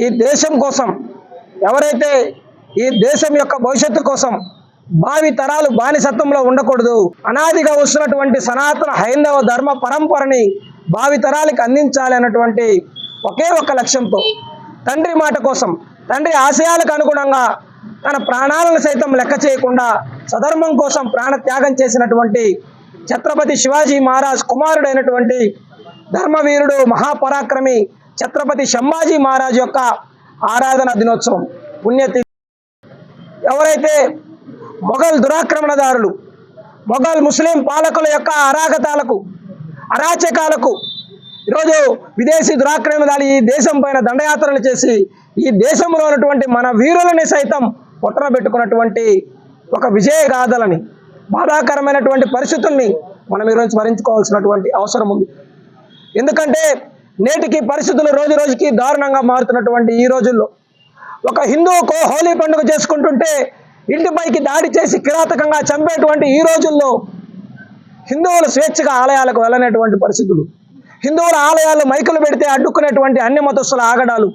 ఈ దేశం కోసం, ఎవరైతే ఈ దేశం యొక్క భవిష్యత్తు కోసం భావి తరాలు బానిసత్వంలో ఉండకూడదు, అనాదిగా వస్తున్నటువంటి సనాతన హైందవ ధర్మ పరంపరని భావి తరాలకు అందించాలి అన్నటువంటి ఒకే ఒక లక్ష్యంతో తండ్రి మాట కోసం, తండ్రి ఆశయాలకు అనుగుణంగా తన ప్రాణాలను సైతం లెక్క చేయకుండా సధర్మం కోసం ప్రాణ త్యాగం చేసినటువంటి ఛత్రపతి శివాజీ మహారాజ్ కుమారుడైనటువంటి ధర్మవీరుడు మహాపరాక్రమి ఛత్రపతి సంభాజీ మహారాజ్ యొక్క ఆరాధన దినోత్సవం పుణ్యతిథి. ఎవరైతే మొఘల్ దురాక్రమణదారులు, మొఘల్ ముస్లిం పాలకుల యొక్క అరాగతాలకు, అరాచకాలకు ఈరోజు విదేశీ దురాక్రమణదారులు ఈ దేశం పైన దండయాత్రలు చేసి ఈ దేశంలో ఉన్నటువంటి మన వీరులని సైతం పొట్టన పెట్టుకున్నటువంటి ఒక విజయగాథలని, బాధాకరమైనటువంటి పరిస్థితుల్ని మనం ఈరోజు స్మరించుకోవాల్సినటువంటి అవసరం ఉంది. ఎందుకంటే నేటికి పరిస్థితులు రోజు రోజుకి దారుణంగా మారుతున్నటువంటి ఈ రోజుల్లో ఒక హిందువుకు హోలీ పండుగ చేసుకుంటుంటే ఇంటిపైకి దాడి చేసి కిరాతకంగా చంపేటువంటి ఈ రోజుల్లో హిందువులు స్వేచ్ఛగా ఆలయాలకు వెళ్ళనేటువంటి పరిస్థితులు, హిందువుల ఆలయాల్లో మైకులు పెడితే అడ్డుకునేటువంటి అన్ని మతస్థుల ఆగడాలు,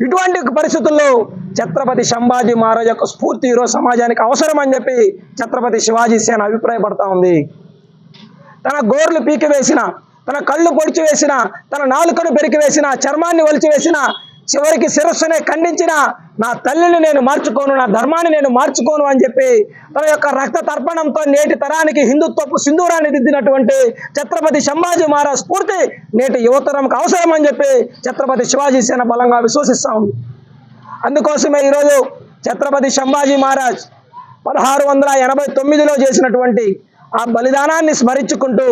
ఇటువంటి పరిస్థితుల్లో ఛత్రపతి సంభాజీ మహారాజ్ యొక్క స్ఫూర్తి ఈరోజు సమాజానికి అవసరం అని చెప్పి ఛత్రపతి శివాజీ సేన అభిప్రాయపడతా ఉంది. తన గోర్లు పీకివేసిన, తన కళ్ళు పొడిచి వేసిన, తన నాలుకను పెరికివేసిన, చర్మాన్ని వలిచివేసిన, చివరికి శిరస్సునే ఖండించిన నా తల్లిని నేను మార్చుకోను, నా ధర్మాన్ని నేను మార్చుకోను అని చెప్పి తన యొక్క రక్త తర్పణంతో నేటి తరానికి హిందుత్వపు సింధూరాన్ని దిద్దినటువంటి ఛత్రపతి సంభాజీ మహారాజ్ స్ఫూర్తి నేటి యువతరంకు అవసరం అని చెప్పి ఛత్రపతి శివాజీ సేన బలంగా విశ్వసిస్తూ ఉంది. అందుకోసమే ఈరోజు ఛత్రపతి సంభాజీ మహారాజ్ 1689లో చేసినటువంటి ఆ బలిదానాన్ని స్మరించుకుంటూ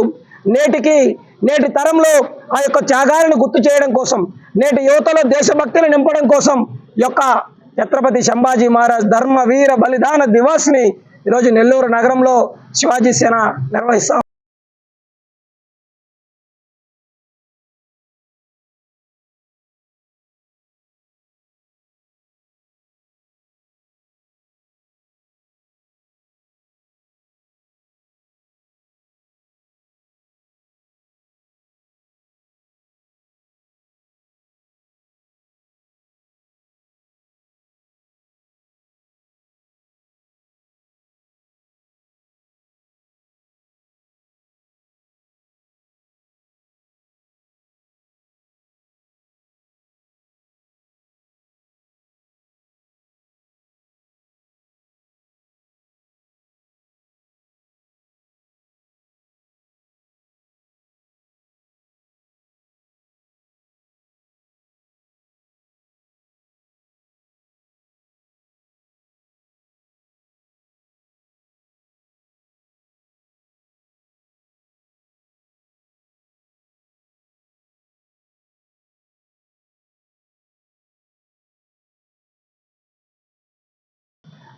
నేటి తరంలో ఆ యొక్క త్యాగాలను గుర్తు చేయడం కోసం, నేటి యువతలో దేశభక్తిని నింపడం కోసం యొక్క ఛత్రపతి సంభాజీ మహారాజ్ ధర్మ వీర బలిదాన దివస్ని ఈరోజు నెల్లూరు నగరంలో శివాజీ సేన నిర్వహిస్తాం.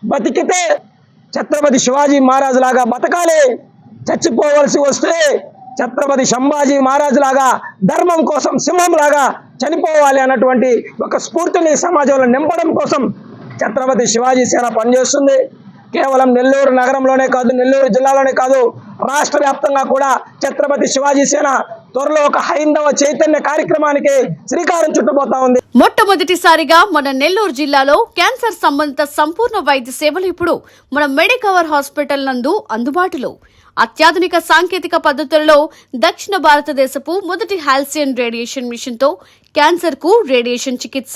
బతికితే ఛత్రపతి శివాజీ మహారాజు లాగా బతకాలి, చచ్చిపోవలసి వస్తే ఛత్రపతి సంభాజీ మహారాజు లాగా ధర్మం కోసం సింహం లాగా చనిపోవాలి అన్నటువంటి ఒక స్ఫూర్తిని సమాజంలో నింపడం కోసం ఛత్రపతి శివాజీ సేన పనిచేస్తుంది. కేవలం నెల్లూరు నగరంలోనే కాదు, నెల్లూరు జిల్లాలోనే కాదు, రాష్ట్ర వ్యాప్తంగా కూడా ఛత్రపతి శివాజీ సేన త్వరలో ఒక హైందవ చైతన్య కార్యక్రమానికి శ్రీకారం చుట్టబోతా ఉంది. మొట్టమొదటిసారిగా మన నెల్లూరు జిల్లాలో క్యాన్సర్ సంబంధిత సంపూర్ణ వైద్య సేవలు ఇప్పుడు మన మెడికవర్ హాస్పిటల్ నందు అందుబాటులో. అత్యాధునిక సాంకేతిక పద్ధతులలో దక్షిణ భారతదేశపు మొదటి హాల్సియన్ రేడియేషన్ మిషన్ తో క్యాన్సర్ కు రేడియేషన్ చికిత్స,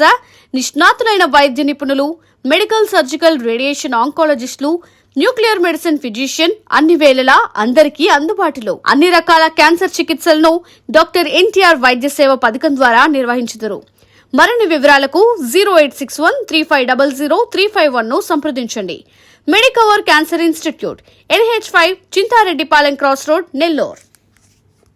నిష్ణాతులైన వైద్య నిపుణులు, మెడికల్ సర్జికల్ రేడియేషన్ ఆంకాలజిస్టులు, న్యూక్లియర్ మెడిసిన్ ఫిజిషియన్ అన్ని వేళలా అందరికీ అందుబాటులో. అన్ని రకాల క్యాన్సర్ చికిత్సలను డాక్టర్ ఎన్టీఆర్ వైద్య సేవ పథకం ద్వారా నిర్వహించుదురు. మరిన్ని వివరాలకు 086135003551 ను సంప్రదించండి. Medicover cancer institute, NH5, Chintareddypalem cross road, Nellore.